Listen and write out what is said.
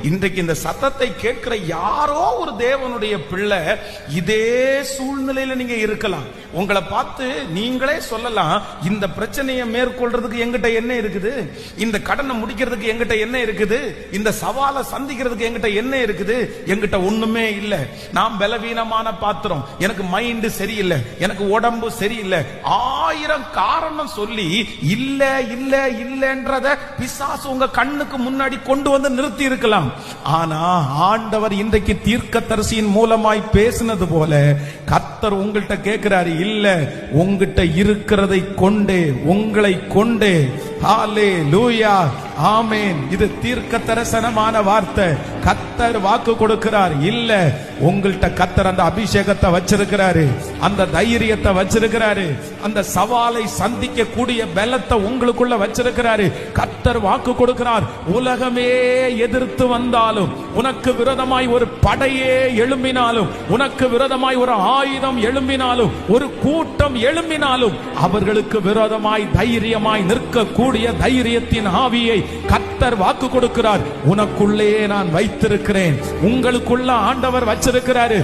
இன்றைக்கு இந்த சத்தத்தை கேட்கிற யாரோ ஒரு தேவனுடைய பிள்ளை இதே சூழ்நிலையில நீங்க இருக்கலாம். உங்களை பார்த்து நீங்களே சொல்லலாம், இந்த பிரச்சனையை மேற்கொள்றதுக்கு எங்கிட்ட என்ன இருக்குது, இந்த கடனை முடிக்கிறதுக்கு எங்கிட்ட என்ன இருக்குது, இந்த சவாலை சந்திக்கிறதுக்கு எங்கிட்ட என்ன இருக்குது, எங்கிட்ட ஒண்ணுமே இல்லை, நான் பலவீனமான பாத்திரம், எனக்கு மைண்ட் சரியில்லை, எனக்கு உடம்பு சரியில்லை, 1000 காரணம் சொல்லி இல்ல இல்ல இல்லன்றத பிசாசு உங்க கண்ணுக்கு முன்னாடி கொண்டு வந்து நிறுத்தி இருக்கலாம். ஆனா ஆண்டவர் இன்றைக்கு தீர்க்கதரிசியின் மூலமாய் பேசினது போல கர்த்தர் உங்கள்கிட்ட கேட்கிறாரு, இல்ல உங்ககிட்ட இருக்கிறதை கொண்டே, உங்களை கொண்டே. ஹல்லேலூயா, ஆமென். இது தீர்க்க தரிசனமான வார்த்தை. கர்த்தர் வாக்கு கொடுக்கிறார். இல்ல உங்கள்கிட்ட கர்த்தர் அந்த அபிஷேகத்தை வச்சிருக்கிறாரு, அந்த தைரியத்தை வச்சிருக்கிறாரு, அந்த சவாலை சந்திக்க கூடிய பலத்தை உங்களுக்குள்ள வச்சிருக்கிறாரு. கர்த்தர் வாக்கு கொடுக்கிறார். உலகமே எதிர்த்து வந்தாலும், உனக்கு விரோதமாய் ஒரு படையே எழும்பினாலும், உனக்கு விரோதமாய் ஒரு ஆயுதம் எழும்பினாலும், ஒரு கூட்டம் எழும்பினாலும், அவர்களுக்கு விரோதமாய் தைரியமாய் நிற்கக்கூடிய தைரியத்தின் ஆவியை கர்த்தர் வாக்கு கொடுக்கிறார். உனக்குள்ளே நான் வைத்திருக்கிறேன், உங்களுக்குள்ள ஆண்டவர் வச்சிருக்கிறாரு.